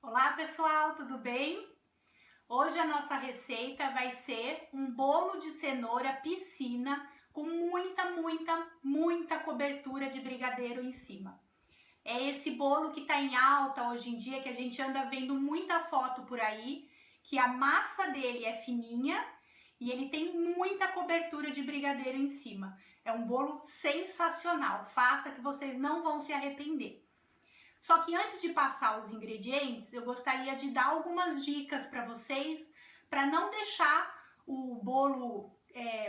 Olá pessoal, tudo bem? Hoje a nossa receita vai ser um bolo de cenoura piscina com muita cobertura de brigadeiro em cima. É esse bolo que está em alta hoje em dia, que a gente anda vendo muita foto por aí, que a massa dele é fininha e ele tem muita cobertura de brigadeiro em cima. É um bolo sensacional, faça que vocês não vão se arrepender. Só que antes de passar os ingredientes, eu gostaria de dar algumas dicas para vocês, para não deixar o bolo,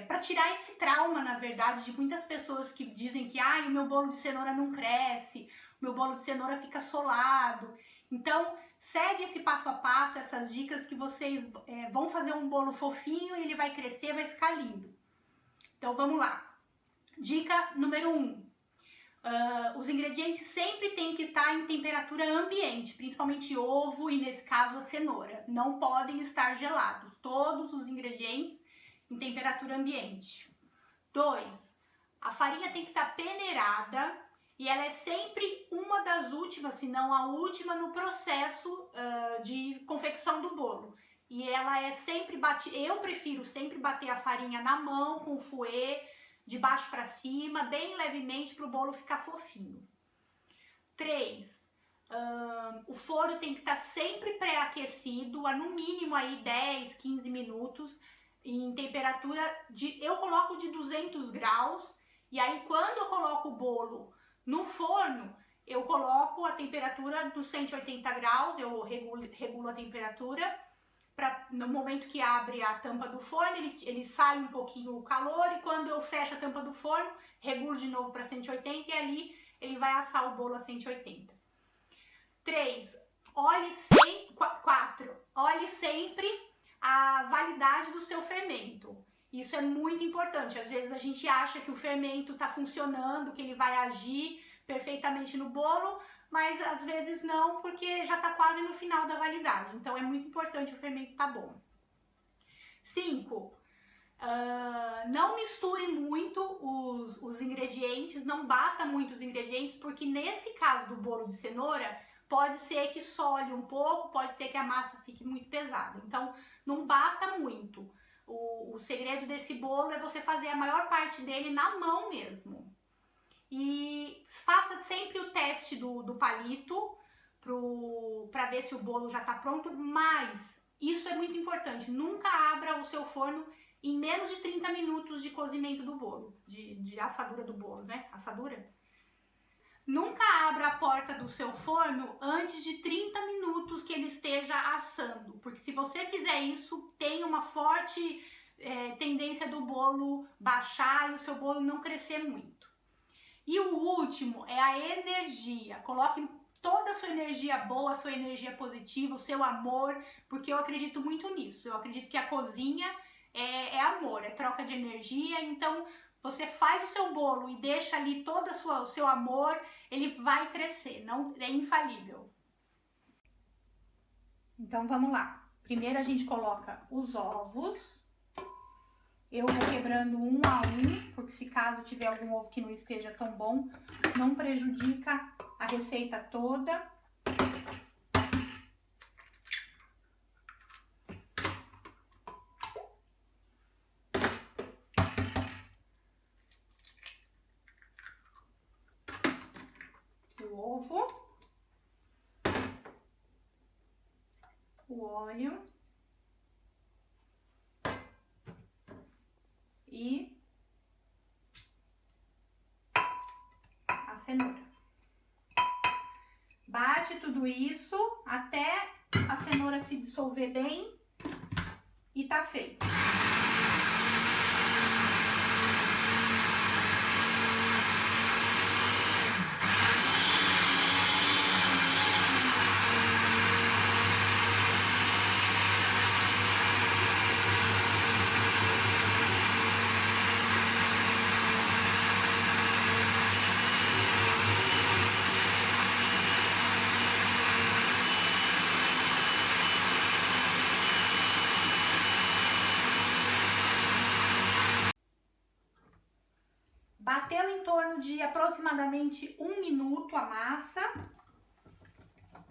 para tirar esse trauma, na verdade, de muitas pessoas que dizem que o meu bolo de cenoura não cresce, o meu bolo de cenoura fica solado. Então, segue esse passo a passo, essas dicas que vocês vão fazer um bolo fofinho e ele vai crescer, vai ficar lindo. Então, vamos lá. Dica número 1. Os ingredientes sempre têm que estar em temperatura ambiente, principalmente ovo e, nesse caso, a cenoura. Não podem estar gelados. Todos os ingredientes em temperatura ambiente. 2. A farinha tem que estar peneirada e ela é sempre uma das últimas, se não a última, no processo de confecção do bolo. E ela é sempre batida. Eu prefiro sempre bater a farinha na mão com o fouet, de baixo para cima, bem levemente, para o bolo ficar fofinho. 3. O forno tem que estar sempre pré-aquecido, a no mínimo aí 10, 15 minutos, em temperatura eu coloco de 200 graus, e aí quando eu coloco o bolo no forno, eu coloco a temperatura dos 180 graus, eu regulo a temperatura, no momento que abre a tampa do forno, ele sai um pouquinho o calor, e quando eu fecho a tampa do forno, regulo de novo para 180 e ali ele vai assar o bolo a 180. 4. Olhe sempre a validade do seu fermento. Isso é muito importante. Às vezes a gente acha que o fermento está funcionando, que ele vai agir perfeitamente no bolo, mas às vezes não, porque já está quase no final da validade. Então é muito importante o fermento estar bom. 5. Não misture muito os ingredientes, não bata muito os ingredientes, porque nesse caso do bolo de cenoura, pode ser que sole um pouco, pode ser que a massa fique muito pesada. Então não bata muito. O segredo desse bolo é você fazer a maior parte dele na mão mesmo. E faça sempre o teste do palito para ver se o bolo já está pronto, mas isso é muito importante, nunca abra o seu forno em menos de 30 minutos de cozimento do bolo, de assadura do bolo, né? Assadura? Nunca abra a porta do seu forno antes de 30 minutos que ele esteja assando, porque se você fizer isso, tem uma forte tendência do bolo baixar e o seu bolo não crescer muito. E o último é a energia. Coloque toda a sua energia boa, a sua energia positiva, o seu amor, porque eu acredito muito nisso. Eu acredito que a cozinha é amor, é troca de energia. Então, você faz o seu bolo e deixa ali todo o seu amor, ele vai crescer, não é infalível. Então, vamos lá. Primeiro a gente coloca os ovos. Eu vou quebrando um a um, porque se caso tiver algum ovo que não esteja tão bom, não prejudica a receita toda. O ovo, o óleo e a cenoura. Bate tudo isso até a cenoura se dissolver bem e tá feito. Bateu em torno de aproximadamente 1 minuto a massa.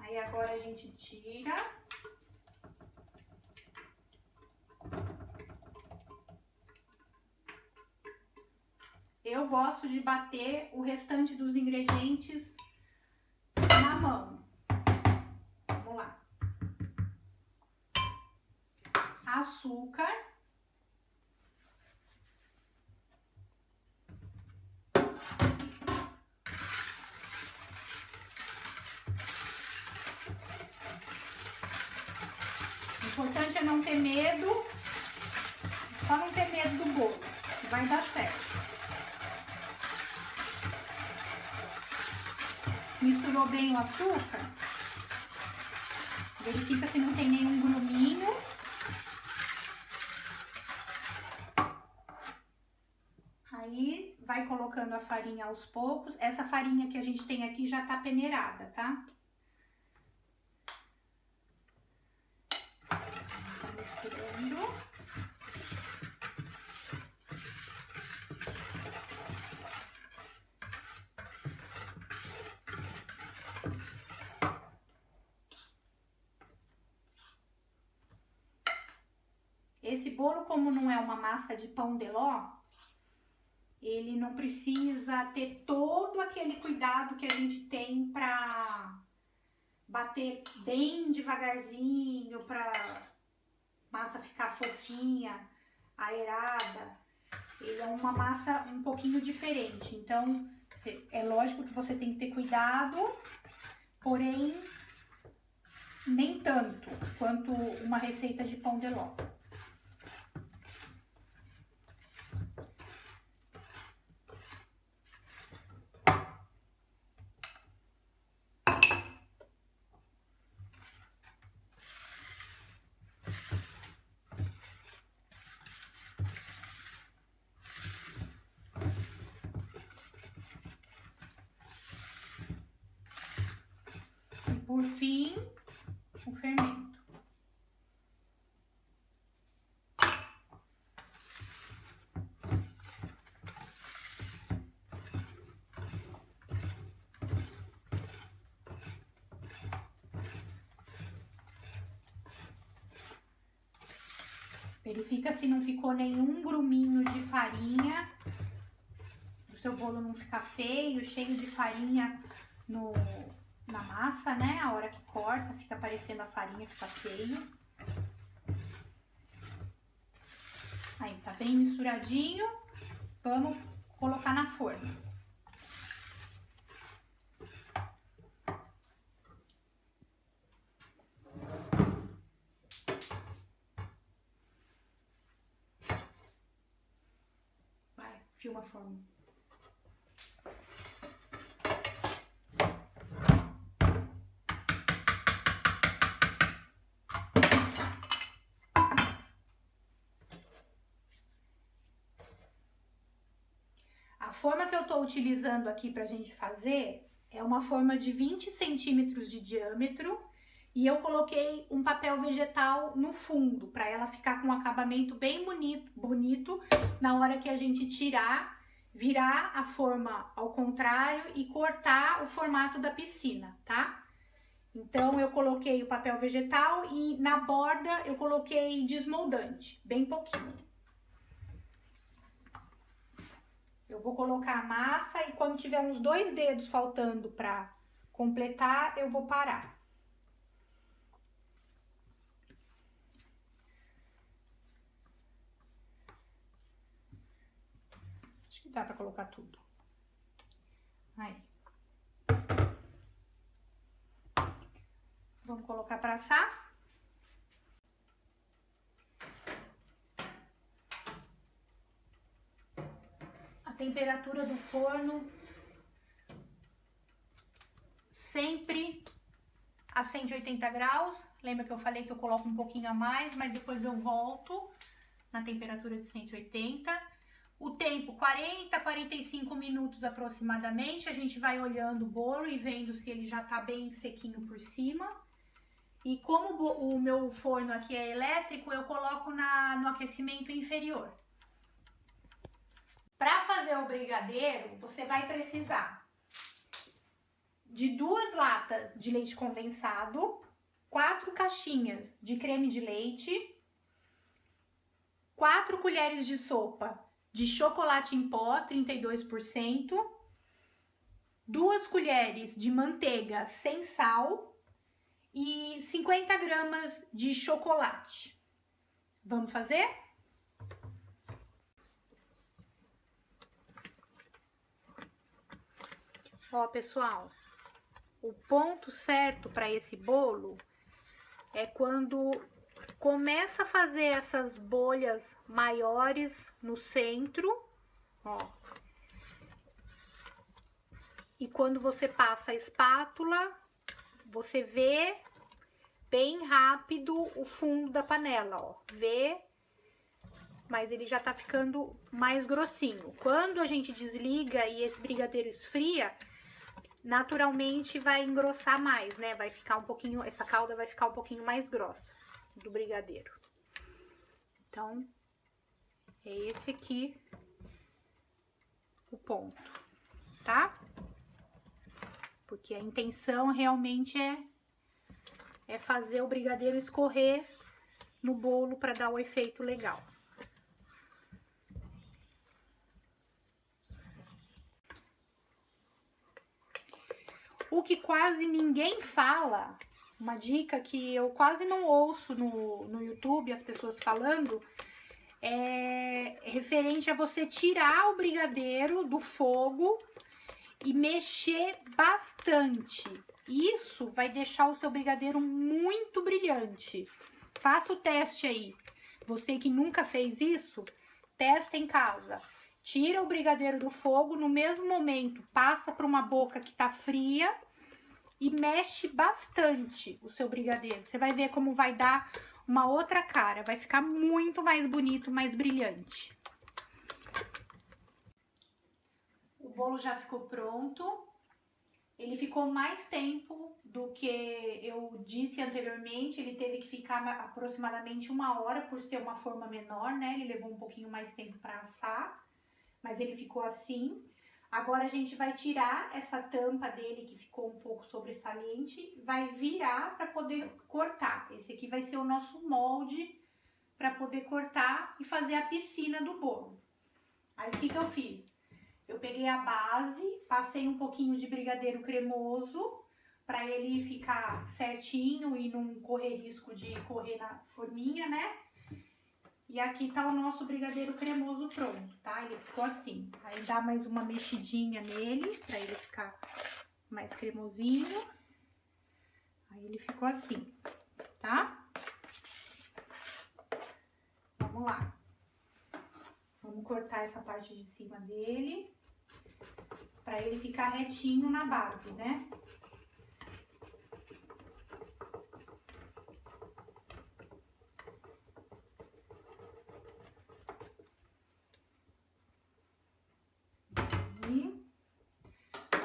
Aí agora a gente tira. Eu gosto de bater o restante dos ingredientes na mão. Vamos lá. Açúcar. O importante é não ter medo, só não ter medo do bolo, vai dar certo. Misturou bem o açúcar, verifica se não tem nenhum gruminho. Aí vai colocando a farinha aos poucos. Essa farinha que a gente tem aqui já tá peneirada, tá? Tá misturando. Esse bolo, como não é uma massa de pão de ló, ele não precisa ter todo aquele cuidado que a gente tem pra bater bem devagarzinho, pra massa ficar fofinha, aerada. Ele é uma massa um pouquinho diferente, então é lógico que você tem que ter cuidado, porém nem tanto quanto uma receita de pão de ló. Por fim, o fermento. Verifica se não ficou nenhum gruminho de farinha, o seu bolo não ficar feio, cheio de farinha na massa, né? A hora que corta, fica aparecendo a farinha, fica feio. Aí, tá bem misturadinho. Vamos colocar na forma. Vai, filma a forma. A forma que eu tô utilizando aqui pra gente fazer é uma forma de 20 centímetros de diâmetro e eu coloquei um papel vegetal no fundo para ela ficar com um acabamento bem bonito na hora que a gente tirar, virar a forma ao contrário e cortar o formato da piscina, tá? Então eu coloquei o papel vegetal e na borda eu coloquei desmoldante, bem pouquinho. Eu vou colocar a massa e quando tiver uns 2 dedos faltando para completar, eu vou parar. Acho que dá para colocar tudo. Aí. Vamos colocar para assar. Temperatura do forno sempre a 180 graus. Lembra que eu falei que eu coloco um pouquinho a mais, mas depois eu volto na temperatura de 180. O tempo 40, 45 minutos aproximadamente. A gente vai olhando o bolo e vendo se ele já tá bem sequinho por cima. E como o meu forno aqui é elétrico, eu coloco no aquecimento inferior. Para fazer o brigadeiro, você vai precisar de 2 latas de leite condensado, 4 caixinhas de creme de leite, 4 colheres de sopa de chocolate em pó, 32%, 2 colheres de manteiga sem sal e 50 gramas de chocolate. Vamos fazer? Ó, pessoal, o ponto certo para esse bolo é quando começa a fazer essas bolhas maiores no centro, ó. E quando você passa a espátula, você vê bem rápido o fundo da panela, ó. Vê, mas ele já tá ficando mais grossinho. Quando a gente desliga e esse brigadeiro esfria, naturalmente vai engrossar mais, né? Vai ficar um pouquinho, essa calda vai ficar um pouquinho mais grossa do brigadeiro. Então, é esse aqui o ponto, tá? Porque a intenção realmente é fazer o brigadeiro escorrer no bolo para dar o efeito legal. O que quase ninguém fala, uma dica que eu quase não ouço no YouTube as pessoas falando, é referente a você tirar o brigadeiro do fogo e mexer bastante. Isso vai deixar o seu brigadeiro muito brilhante. Faça o teste aí. Você que nunca fez isso, testa em casa. Tira o brigadeiro do fogo, no mesmo momento passa para uma boca que tá fria e mexe bastante o seu brigadeiro. Você vai ver como vai dar uma outra cara, vai ficar muito mais bonito, mais brilhante. O bolo já ficou pronto. Ele ficou mais tempo do que eu disse anteriormente. Ele teve que ficar aproximadamente 1 hora por ser uma forma menor, né? Ele levou um pouquinho mais tempo para assar, mas ele ficou assim. Agora a gente vai tirar essa tampa dele que ficou um pouco sobressalente, vai virar para poder cortar. Esse aqui vai ser o nosso molde para poder cortar e fazer a piscina do bolo. Aí o que eu fiz? Eu peguei a base, passei um pouquinho de brigadeiro cremoso para ele ficar certinho e não correr risco de correr na forminha, né? E aqui tá o nosso brigadeiro cremoso pronto, tá? Ele ficou assim. Aí dá mais uma mexidinha nele pra ele ficar mais cremosinho. Aí ele ficou assim, tá? Vamos lá. Vamos cortar essa parte de cima dele pra ele ficar retinho na base, né?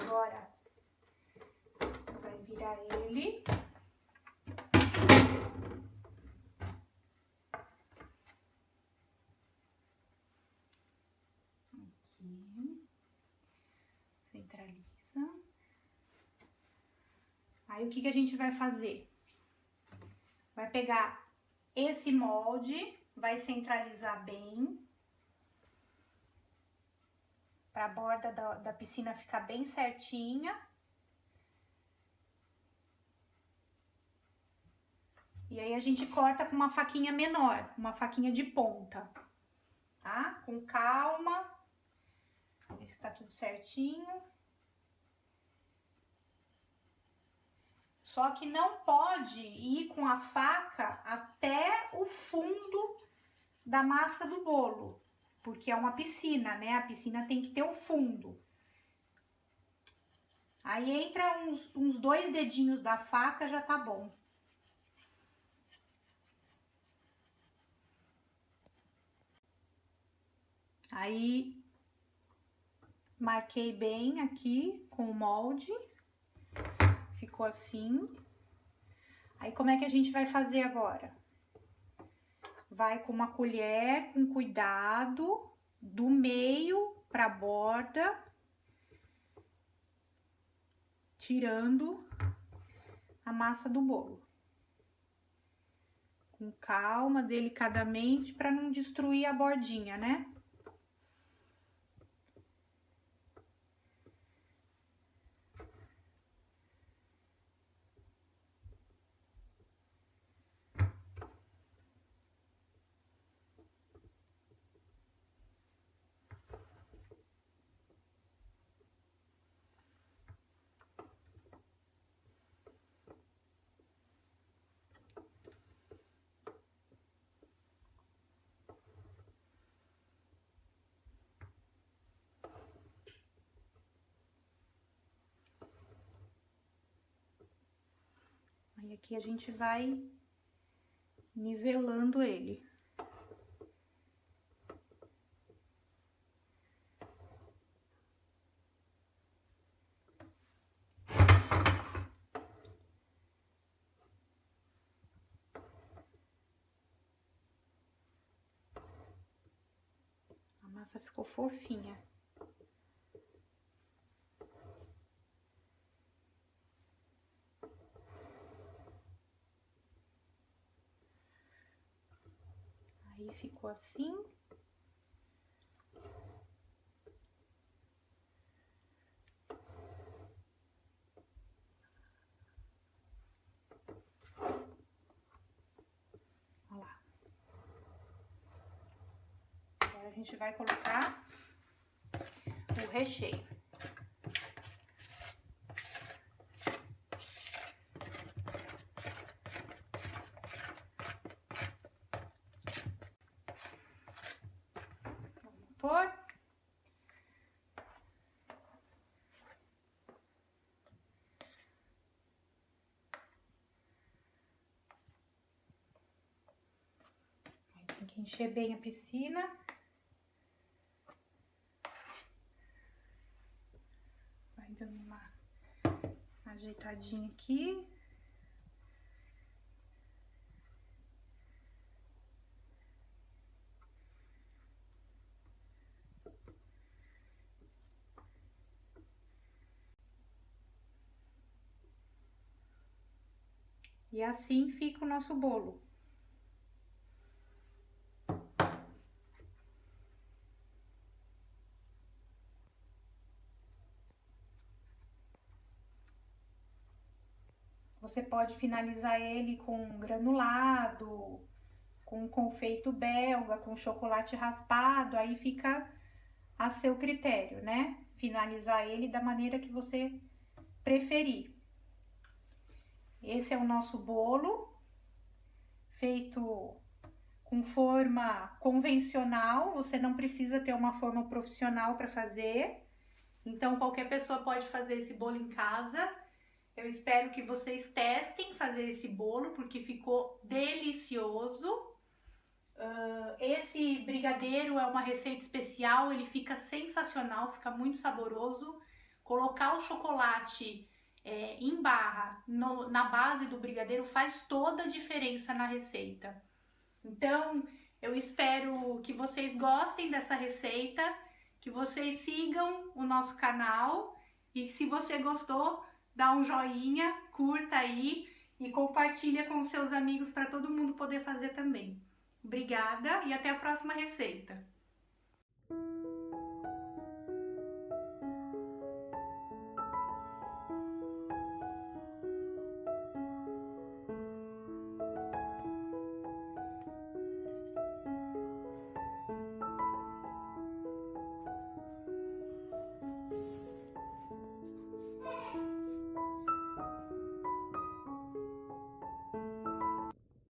Agora, vai virar ele. Aqui. Centraliza. Aí, o que a gente vai fazer? Vai pegar esse molde, vai centralizar bem. Para a borda da piscina ficar bem certinha. E aí a gente corta com uma faquinha menor, uma faquinha de ponta, tá? Com calma. Ver se tá tudo certinho. Só que não pode ir com a faca até o fundo da massa do bolo. Porque é uma piscina, né? A piscina tem que ter o fundo. Aí entra uns 2 dedinhos da faca, já tá bom. Aí, marquei bem aqui com o molde. Ficou assim. Aí, como é que a gente vai fazer agora? Vai com uma colher, com cuidado, do meio pra borda. tirando a massa do bolo. Com calma, delicadamente, para não destruir a bordinha, né? Aí aqui a gente vai nivelando ele. A massa ficou fofinha. Aí ficou assim. Olha lá. Agora a gente vai colocar o recheio. Vamos pôr. Tem que encher bem a piscina. Vai dando uma ajeitadinha aqui. E assim fica o nosso bolo. Você pode finalizar ele com granulado, com confeito belga, com chocolate raspado, aí fica a seu critério, né? Finalizar ele da maneira que você preferir. Esse é o nosso bolo, feito com forma convencional, você não precisa ter uma forma profissional para fazer. Então, qualquer pessoa pode fazer esse bolo em casa. Eu espero que vocês testem fazer esse bolo, porque ficou delicioso. Esse brigadeiro é uma receita especial, ele fica sensacional, fica muito saboroso. Colocar o chocolate em barra na base do brigadeiro faz toda a diferença na receita. Então, eu espero que vocês gostem dessa receita, que vocês sigam o nosso canal e se você gostou, dá um joinha, curta aí e compartilha com seus amigos para todo mundo poder fazer também. Obrigada e até a próxima receita!